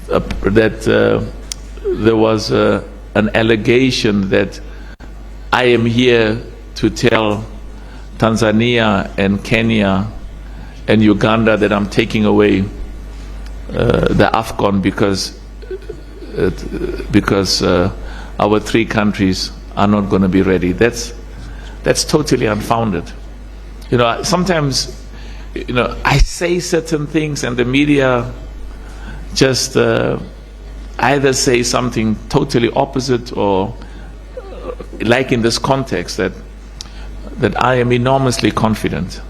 there was an allegation that I am here to tell Tanzania and Kenya and Uganda that I'm taking away the Afcon because our three countries are not going to be ready. That's totally unfounded. You know, sometimes, you know, I say certain things and the media just either say something totally opposite, or like in this context, that I am enormously confident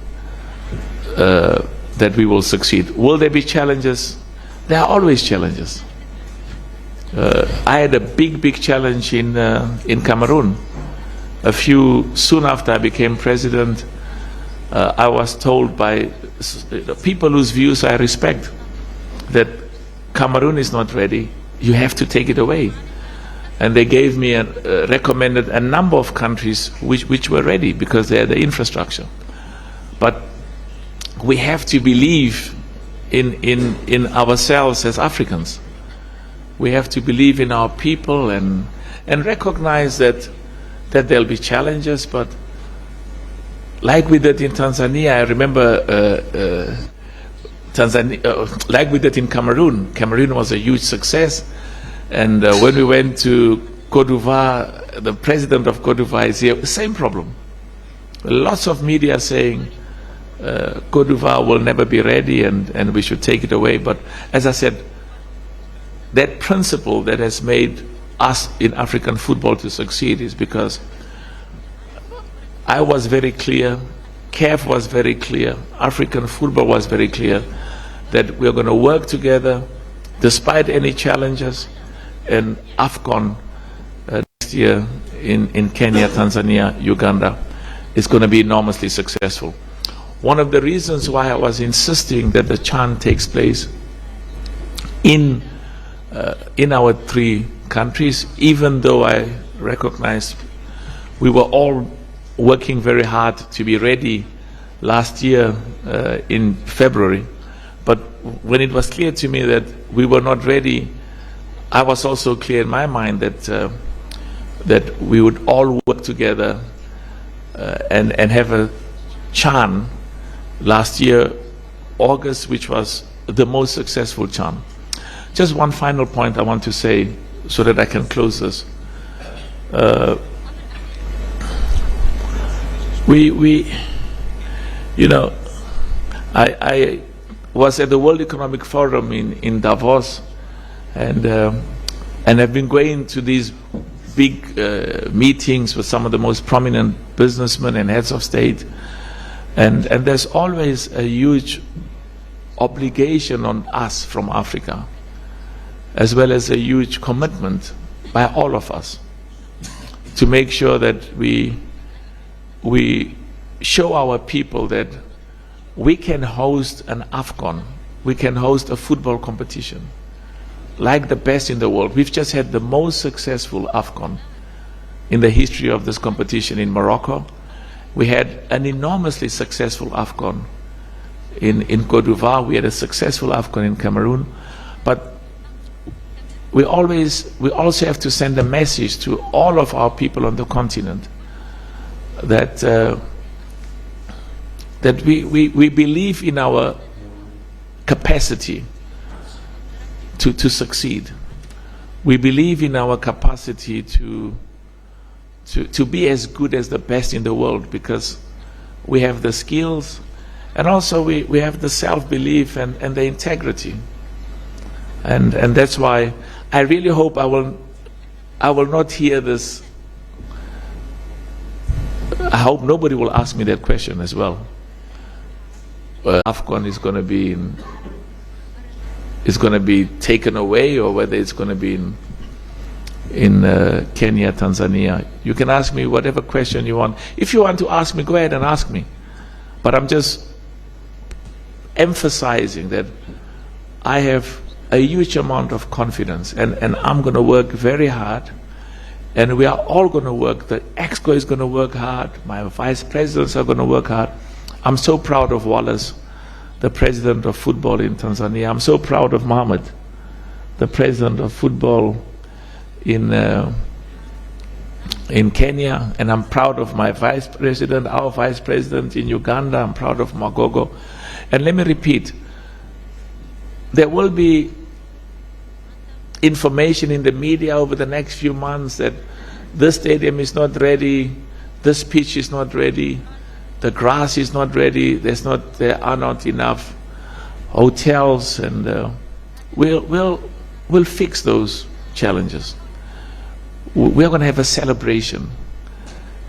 that we will succeed. Will there be challenges? There are always challenges. I had a big challenge in Cameroon. Soon after I became president, I was told by people whose views I respect that Cameroon is not ready. You have to take it away. And they gave me recommended a number of countries which were ready because they had the infrastructure. But we have to believe in ourselves as Africans. We have to believe in our people and recognize that there'll be challenges. But like we did in Tanzania, I remember like we did in Cameroon. Cameroon was a huge success. And when we went to Côte d'Ivoire, the president of Côte d'Ivoire is here, same problem. Lots of media saying Côte d'Ivoire will never be ready and we should take it away. But as I said, that principle that has made us in African football to succeed is because I was very clear, CAF was very clear, African football was very clear that we're going to work together despite any challenges. And Afcon next year in Kenya, Tanzania, Uganda is going to be enormously successful. One of the reasons why I was insisting that the CHAN takes place in our three countries, even though I recognize we were all working very hard to be ready last year in February, but when it was clear to me that we were not ready, I was also clear in my mind that we would all work together and have a CHAN last year, August, which was the most successful CHAN. Just one final point I want to say so that I can close this. You know, I was at the World Economic Forum in Davos, and I've been going to these big meetings with some of the most prominent businessmen and heads of state, and there's always a huge obligation on us from Africa, as well as a huge commitment by all of us to make sure that we show our people that we can host an Afcon, we can host a football competition like the best in the world. We've just had the most successful Afcon in the history of this competition in Morocco. We had an enormously successful Afcon in Côte d'Ivoire. We had a successful Afcon in Cameroon. But we also have to send a message to all of our people on the continent that that we believe in our capacity to succeed. We believe in our capacity to be as good as the best in the world, because we have the skills, and also we have the self-belief and the integrity. And that's why I really hope I will not hear this. I hope nobody will ask me that question as well. Afcon is going to be taken away, or whether it's going to be in Kenya, Tanzania. You can ask me whatever question you want. If you want to ask me, go ahead and ask me. But I'm just emphasizing that I have a huge amount of confidence, and I'm going to work very hard, and we are all going to work. The EXCO is going to work hard. My vice presidents are going to work hard. I'm so proud of Wallace, the president of football in Tanzania. I'm so proud of Mohamed, the president of football in Kenya, and I'm proud of my vice president, our vice president in Uganda. I'm proud of Magogo. And let me repeat, there will be information in the media over the next few months that this stadium is not ready, this pitch is not ready, the grass is not ready, there are not enough hotels, and we'll fix those challenges. We're going to have a celebration.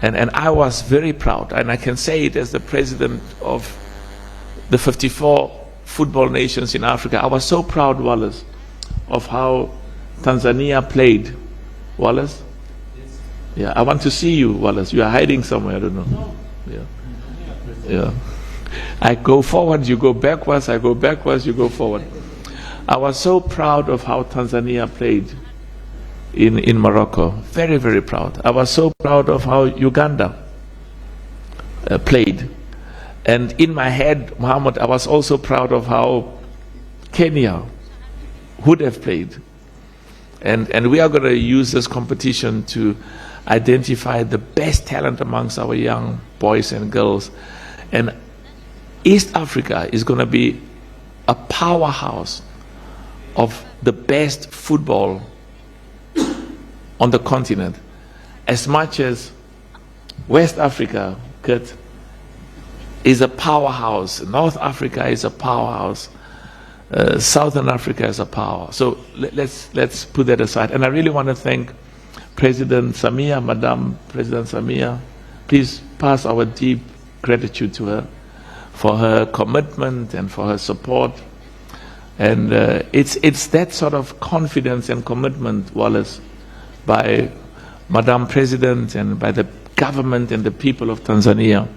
And I was very proud, and I can say it as the president of the 54 football nations in Africa. I was so proud, Wallace, of how Tanzania played. Wallace? Yes. Yeah, I want to see you, Wallace. You are hiding somewhere, I don't know. No. Yeah. Yeah. I go forward, you go backwards, I go backwards, you go forward. I was so proud of how Tanzania played in Morocco. Very, very proud. I was so proud of how Uganda played. And in my head, Mohammed, I was also proud of how Kenya would have played. And we are going to use this competition to identify the best talent amongst our young boys and girls. And East Africa is going to be a powerhouse of the best football on the continent, as much as West Africa, Kurt, is a powerhouse, North Africa is a powerhouse, Southern Africa is a power. So let's put that aside. And I really want to thank President Samia, Madam President Samia. Please pass our deep gratitude to her for her commitment and for her support. And it's that sort of confidence and commitment, Wallace, by Madam President and by the government and the people of Tanzania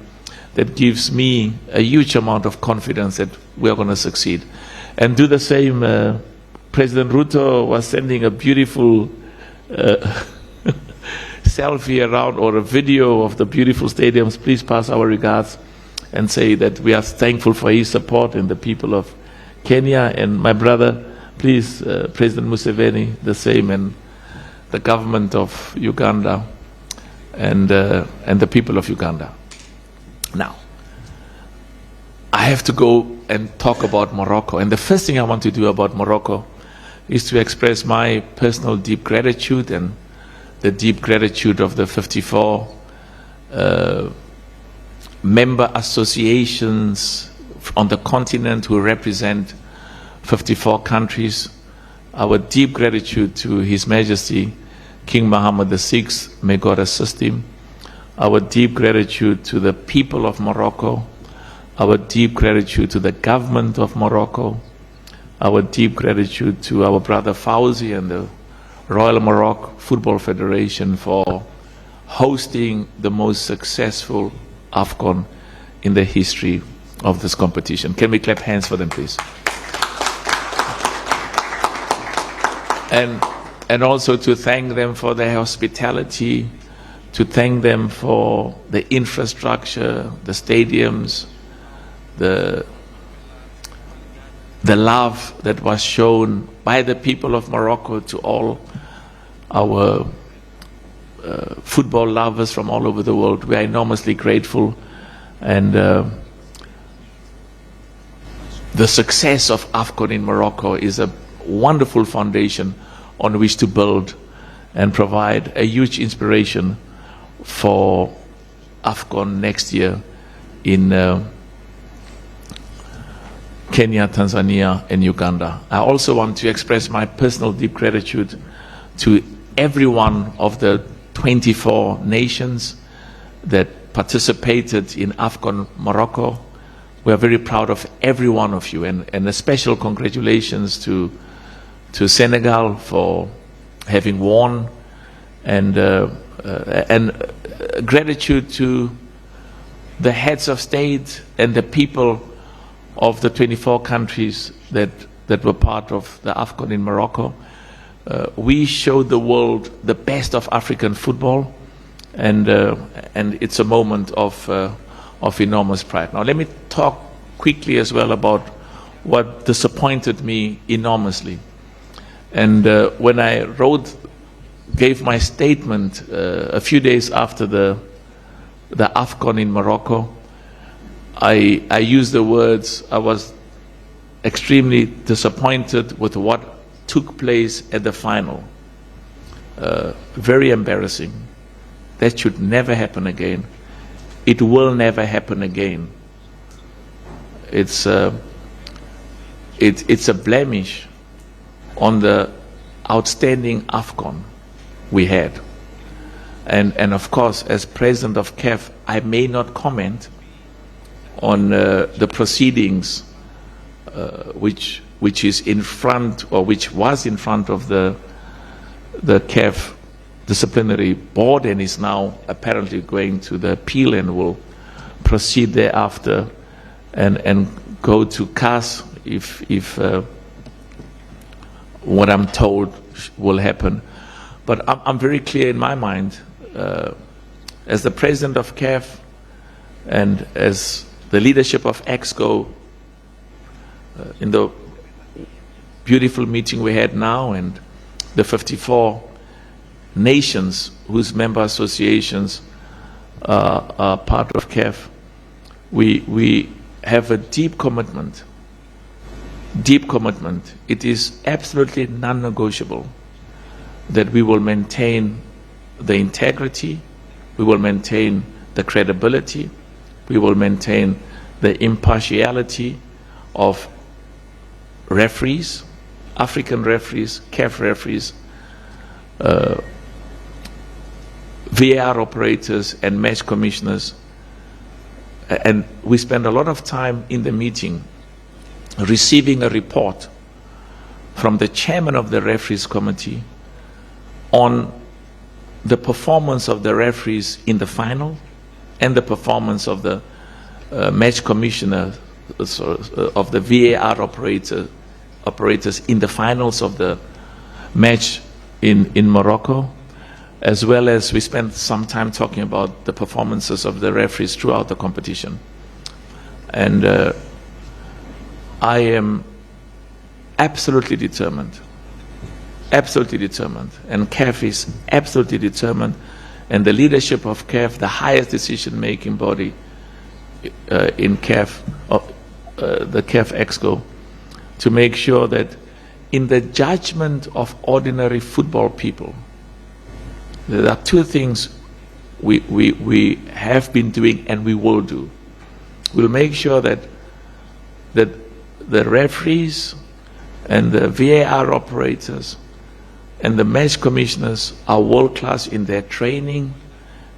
that gives me a huge amount of confidence that we are going to succeed. And do the same. President Ruto was sending a beautiful selfie around, or a video of the beautiful stadiums. Please pass our regards and say that we are thankful for his support and the people of Kenya. And my brother, please, President Museveni, the same, and the government of Uganda and the people of Uganda. Now, I have to go and talk about Morocco. And the first thing I want to do about Morocco is to express my personal deep gratitude and the deep gratitude of the 54 member associations on the continent who represent 54 countries. Our deep gratitude to His Majesty King Mohammed VI, may God assist him. Our deep gratitude to the people of Morocco. Our deep gratitude to the government of Morocco. Our deep gratitude to our brother Fauzi and the Royal Morocco Football Federation for hosting the most successful Afcon in the history of this competition. Can we clap hands for them, please? And also to thank them for their hospitality, to thank them for the infrastructure, the stadiums, the love that was shown by the people of Morocco to all our football lovers from all over the world. We are enormously grateful, and the success of Afcon in Morocco is a wonderful foundation on which to build and provide a huge inspiration for Afcon next year in Kenya, Tanzania, and Uganda. I also want to express my personal deep gratitude to every one of the 24 nations that participated in Afcon Morocco. We are very proud of every one of you, and a special congratulations to Senegal for having won, and gratitude to the heads of state and the people of the 24 countries that were part of the Afcon in Morocco. We showed the world the best of African football, and it's a moment of enormous pride. Now let me talk quickly as well about what disappointed me enormously. And when I gave my statement a few days after the Afcon in Morocco, I used the words, I was extremely disappointed with what took place at the final. Very embarrassing. That should never happen again. It will never happen again. It's a blemish on the outstanding Afcon we had. And of course, as president of CAF, I may not comment on the proceedings which is in front, or which was in front of the CAF disciplinary board, and is now apparently going to the appeal and will proceed thereafter and go to CAS if what I'm told will happen. But I'm very clear in my mind, as the president of CAF and as the leadership of EXCO, in the beautiful meeting we had now, and the 54 nations whose member associations are part of CAF, we have a deep commitment. Deep commitment. It is absolutely non-negotiable that we will maintain the integrity, we will maintain the credibility, we will maintain the impartiality of referees, African referees, CAF referees, VAR operators and match commissioners. And we spend a lot of time in the meeting receiving a report from the chairman of the referees committee on the performance of the referees in the final and the performance of the match commissioner of the VAR operators in the finals of the match in Morocco, as well as we spent some time talking about the performances of the referees throughout the competition. And I am absolutely determined, and CAF is absolutely determined, and the leadership of CAF, the highest decision-making body in CAF, the CAF EXCO, to make sure that in the judgment of ordinary football people, there are two things we have been doing and we will do. We'll make sure that the referees and the VAR operators and the match commissioners are world-class in their training,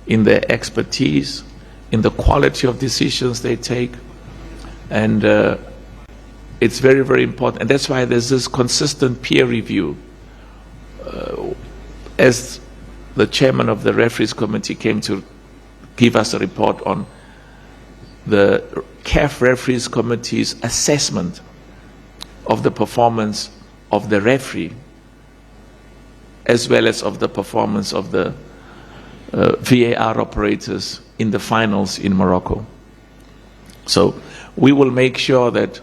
in their expertise, in the quality of decisions they take. And it's very, very important. And that's why there's this consistent peer review. As the chairman of the referees committee came to give us a report on the CAF referees committee's assessment of the performance of the referee, as well as of the performance of the VAR operators in the finals in Morocco. So we will make sure that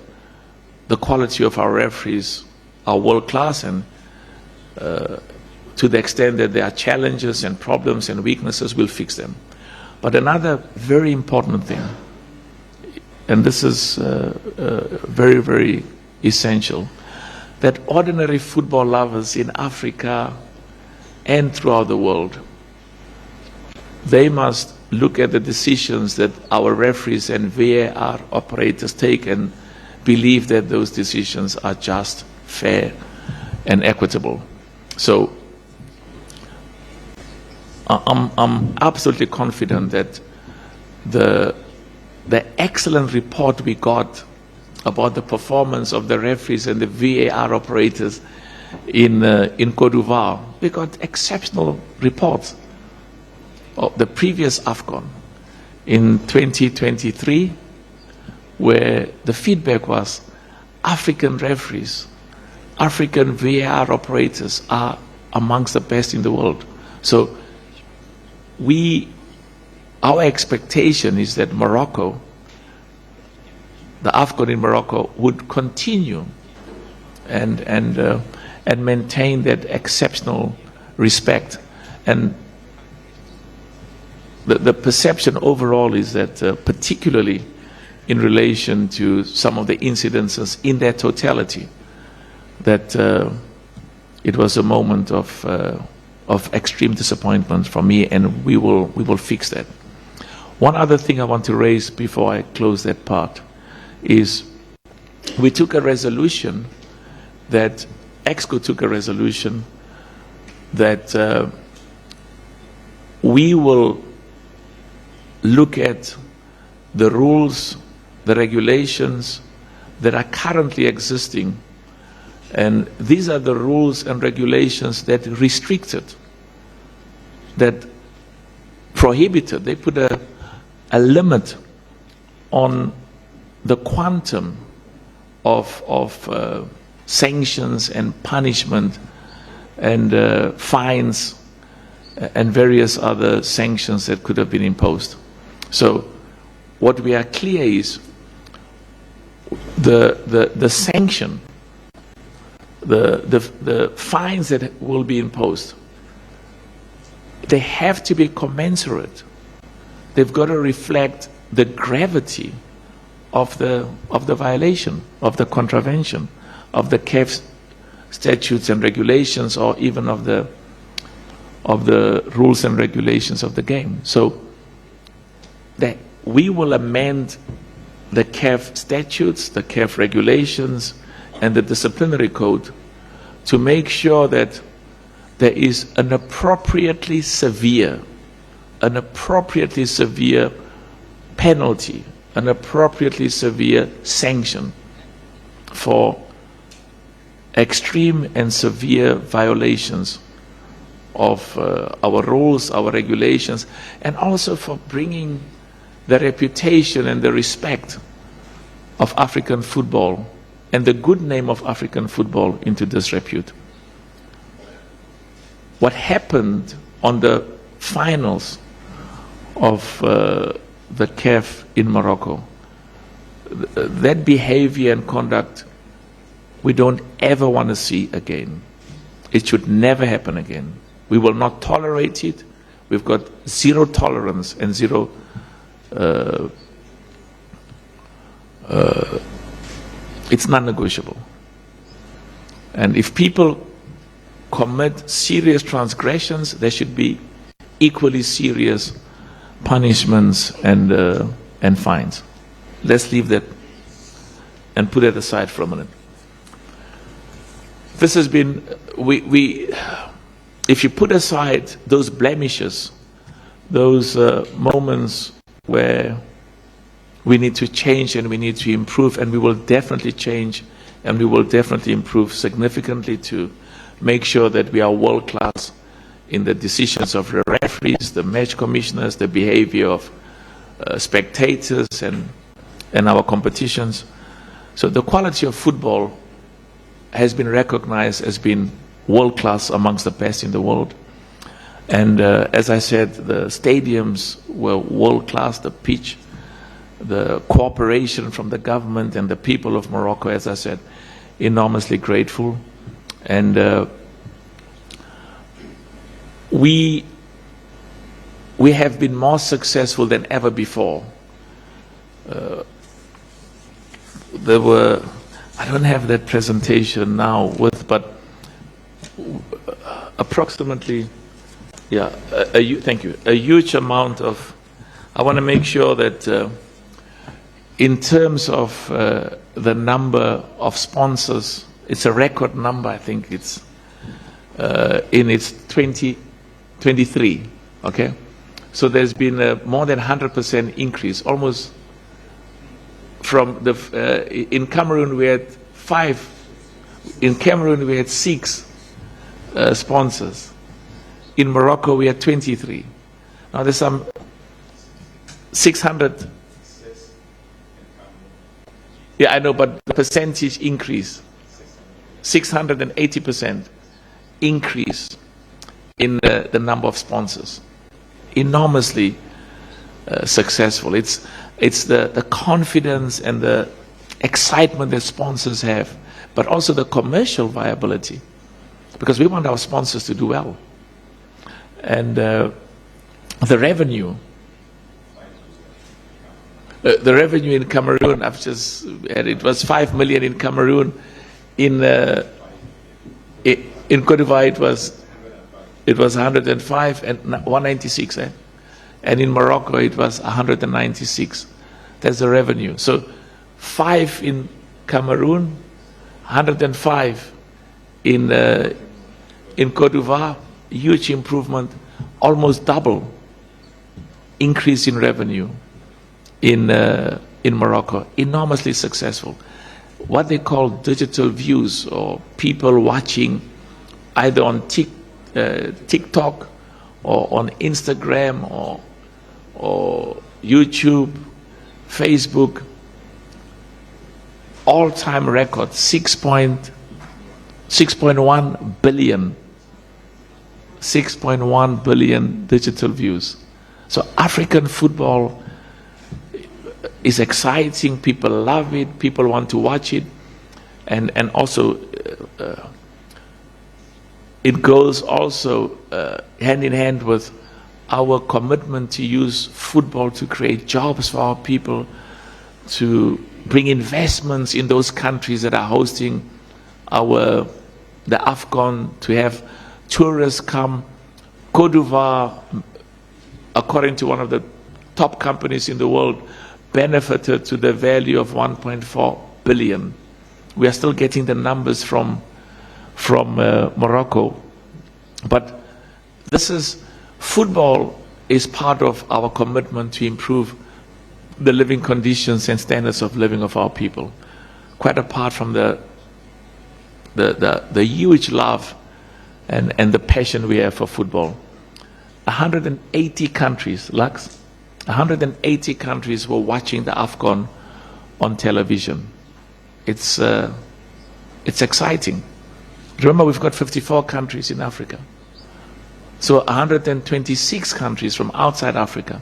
the quality of our referees are world-class, and to the extent that there are challenges and problems and weaknesses, we'll fix them. But another very important thing, and this is very, very essential, that ordinary football lovers in Africa and throughout the world, they must look at the decisions that our referees and VAR operators take and believe that those decisions are just, fair, and equitable. So I'm absolutely confident that the excellent report we got about the performance of the referees and the VAR operators in Côte d'Ivoire, we got exceptional reports of the previous Afcon in 2023, where the feedback was African referees, African VAR operators are amongst the best in the world. So our expectation is that Morocco, the Afcon in Morocco, would continue and and maintain that exceptional respect. And the perception overall is that, particularly in relation to some of the incidences in their totality, that it was a moment of extreme disappointment for me, and we will fix that. One other thing I want to raise before I close that part is we took a resolution that EXCO took a resolution that we will look at the rules, the regulations that are currently existing, and these are the rules and regulations that restricted, that prohibited, they put a limit on the quantum of sanctions and punishment and fines and various other sanctions that could have been imposed. So what we are clear is the sanction, the fines that will be imposed, they have to be commensurate. They've got to reflect the gravity of the violation, of the contravention, of the CAF statutes and regulations, or even of the rules and regulations of the game. So that we will amend the CAF statutes, the CAF regulations, and the disciplinary code to make sure that there is an appropriately severe penalty, an appropriately severe sanction for extreme and severe violations of our rules, our regulations, and also for bringing the reputation and the respect of African football and the good name of African football into disrepute. What happened on the finals of the CAF in Morocco, that behavior and conduct we don't ever want to see again. It should never happen again. We will not tolerate it. We've got zero tolerance and zero it's non-negotiable. And if people commit serious transgressions, there should be equally serious punishments and fines. Let's leave that and put it aside for a minute. This has been, if you put aside those blemishes, those moments where we need to change and we need to improve, and we will definitely change and we will definitely improve significantly to make sure that we are world class in the decisions of the referees, the match commissioners, the behavior of spectators and our competitions. So the quality of football has been recognized as being world class, amongst the best in the world. And as I said, the stadiums were world class, the pitch, the cooperation from the government and the people of Morocco, as I said, enormously grateful. And we have been more successful than ever before. There were, I don't have that presentation now with, but approximately, yeah, thank you, a huge amount of, I want to make sure that in terms of the number of sponsors, it's a record number. I think it's in its 2023, okay? So there's been a more than 100% increase, almost from the, in Cameroon we had 5, in Cameroon we had 6 sponsors. In Morocco we had 23. Now there's some 600. Yeah, I know, but the percentage increase, 680% increase in the number of sponsors. Enormously successful. It's the confidence and the excitement that sponsors have, but also the commercial viability because we want our sponsors to do well. And the revenue in Cameroon, it was 5 million in Cameroon. In Cote d'Ivoire, it was 105 and 196, and in Morocco it was 196. That's the revenue. So 5 in Cameroon, 105 in Cote d'Ivoire, huge improvement, almost double increase in revenue in Morocco, enormously successful. What they call digital views, or people watching either on TikTok or on Instagram or YouTube, Facebook, all-time record, 6.1 billion. 6.1 billion digital views. So African football is exciting, people love it, people want to watch it, and also it goes also hand in hand with our commitment to use football to create jobs for our people, to bring investments in those countries that are hosting the Afcon, to have tourists come. Cote d'Ivoire, according to one of the top companies in the world, benefited to the value of 1.4 billion. We are still getting the numbers from Morocco. But football is part of our commitment to improve the living conditions and standards of living of our people, quite apart from the huge love and the passion we have for football. 180 countries, Lux, 180 countries were watching the Afcon on television. It's exciting. Remember, we've got 54 countries in Africa. So 126 countries from outside Africa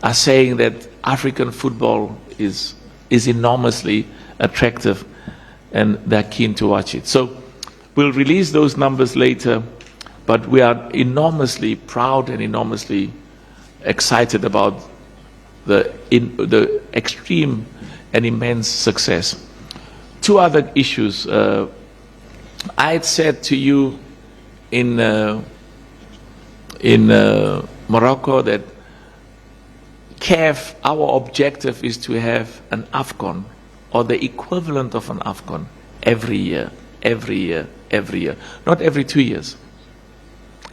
are saying that African football is enormously attractive, and they're keen to watch it. So we'll release those numbers later, but we are enormously proud and enormously excited about the extreme and immense success. 2 other issues. I had said to you in Morocco that CAF, our objective is to have an Afcon, or the equivalent of an Afcon, every year. Not every 2 years,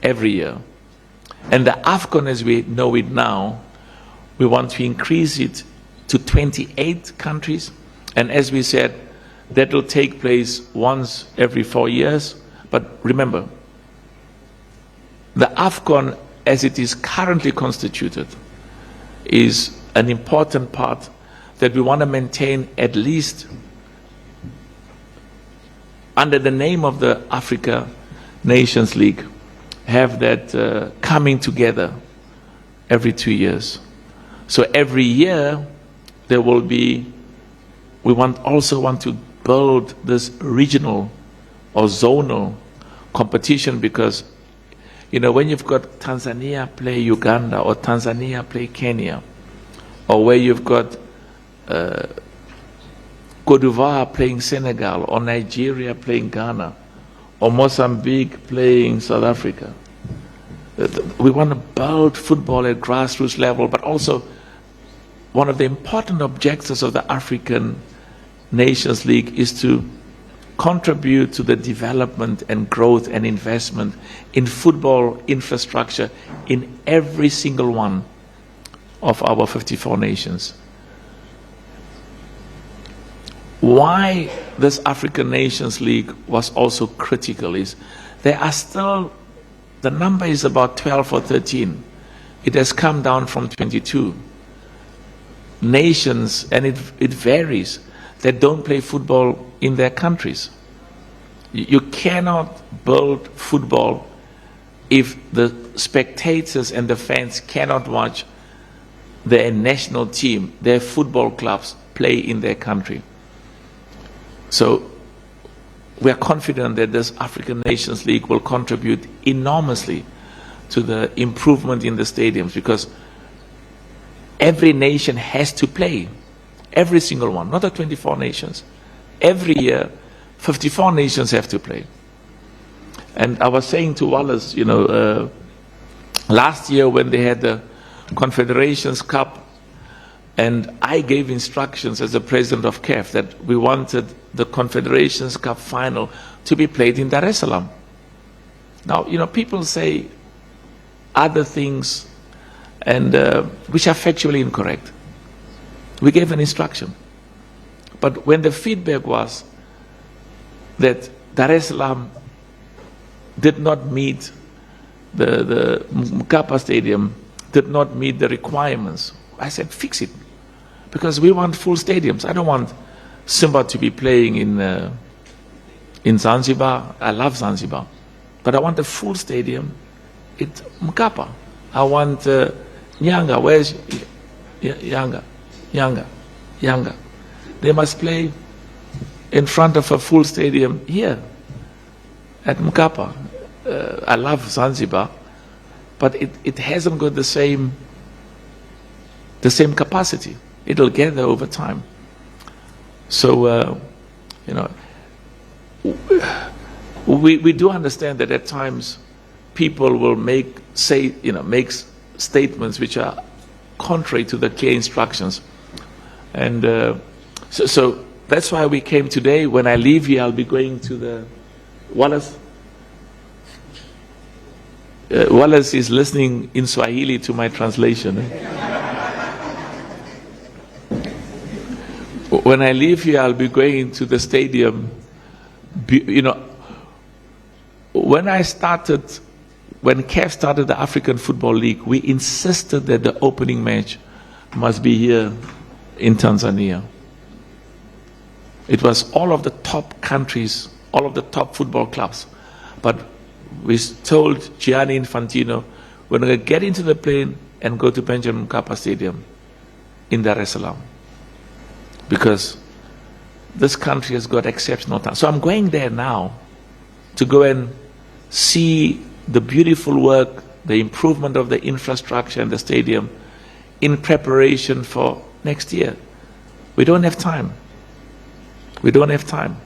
every year. And the Afcon, as we know it now, we want to increase it to 28 countries. And as we said, that will take place once every 4 years. But remember, the Afcon, as it is currently constituted, is an important part that we want to maintain, at least under the name of the Africa Nations League, have that coming together every 2 years. So every year there will be, we also want to build this regional or zonal competition, because when you've got Tanzania play Uganda, or Tanzania play Kenya, or where you've got Cote d'Ivoire playing Senegal, or Nigeria playing Ghana, or Mozambique playing South Africa. We want to build football at grassroots level, but also one of the important objectives of the African Nations League is to contribute to the development and growth and investment in football infrastructure in every single one of our 54 nations. Why this African Nations League was also critical is there are still, the number is about 12 or 13. It has come down from 22 nations, and it varies, that don't play football in their countries. You cannot build football if the spectators and the fans cannot watch their national team, their football clubs play in their country. So we are confident that this African Nations League will contribute enormously to the improvement in the stadiums, because every nation has to play. Every single one, not the 24 nations. Every year, 54 nations have to play. And I was saying to Wallace, you know, last year when they had the Confederations Cup, and I gave instructions as the president of CAF that we wanted the Confederations Cup final to be played in Dar es Salaam. Now, you know, people say other things, and which are factually incorrect. We gave an instruction. But when the feedback was that Dar es Salaam did not meet the Mkapa Stadium, did not meet the requirements, I said, fix it. Because we want full stadiums. I don't want Simba to be playing in Zanzibar. I love Zanzibar. But I want a full stadium at Mkapa. I want Nyanga. Where's Yanga? Yanga. They must play in front of a full stadium here at Mkapa. I love Zanzibar, but it hasn't got the same capacity. It'll get there over time. So, you know, we do understand that at times people will make statements which are contrary to the clear instructions. And so that's why we came today. When I leave here, I'll be going to the Wallace. Wallace is listening in Swahili to my translation. When I leave here, I'll be going to the stadium. You know, when CAF started the African Football League, we insisted that the opening match must be here in Tanzania. It was all of the top countries, all of the top football clubs. But we told Gianni Infantino, we're going to get into the plane and go to Benjamin Mkapa Stadium in Dar es Salaam, because this country has got exceptional talent. So I'm going there now to go and see the beautiful work, the improvement of the infrastructure and the stadium in preparation for next year. We don't have time. We don't have time.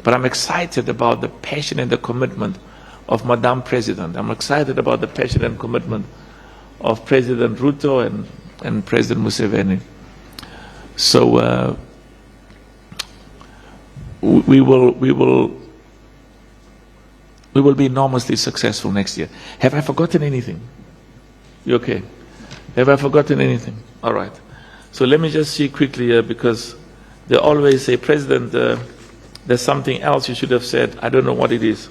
But I'm excited about the passion and the commitment of Madam President. I'm excited about the passion and commitment of President Ruto and President Museveni. So we will be enormously successful next year. Have I forgotten anything? You okay? Have I forgotten anything? All right. So let me just see quickly, because they always say, President, there's something else you should have said. I don't know what it is.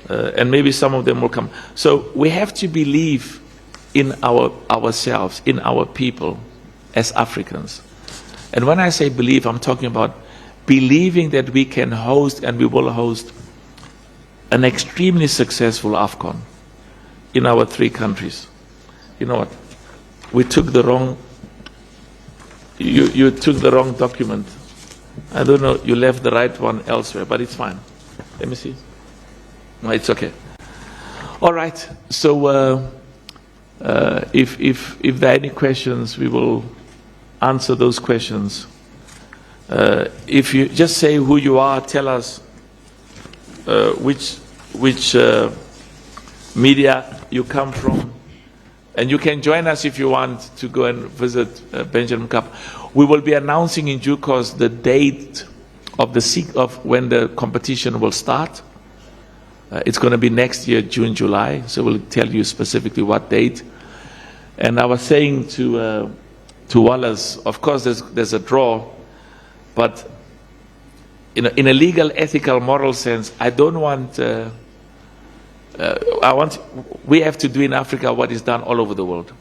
And maybe some of them will come. So we have to believe in ourselves, in our people as Africans. And when I say believe, I'm talking about believing that we can host and we will host an extremely successful Afcon in our three countries. You know what? We took the wrong, you took the wrong document. I don't know, you left the right one elsewhere, but it's fine. Let me see. No, it's okay. All right. So if there are any questions, we will answer those questions. If you just say who you are, tell us which media you come from, and you can join us if you want to go and visit Benjamin Mkapa. We will be announcing in due course the date of when the competition will start. It's going to be next year, June, July. So we'll tell you specifically what date. And I was saying to Wallace, of course, there's a draw, but in a legal, ethical, moral sense, I don't want. We have to do in Africa what is done all over the world.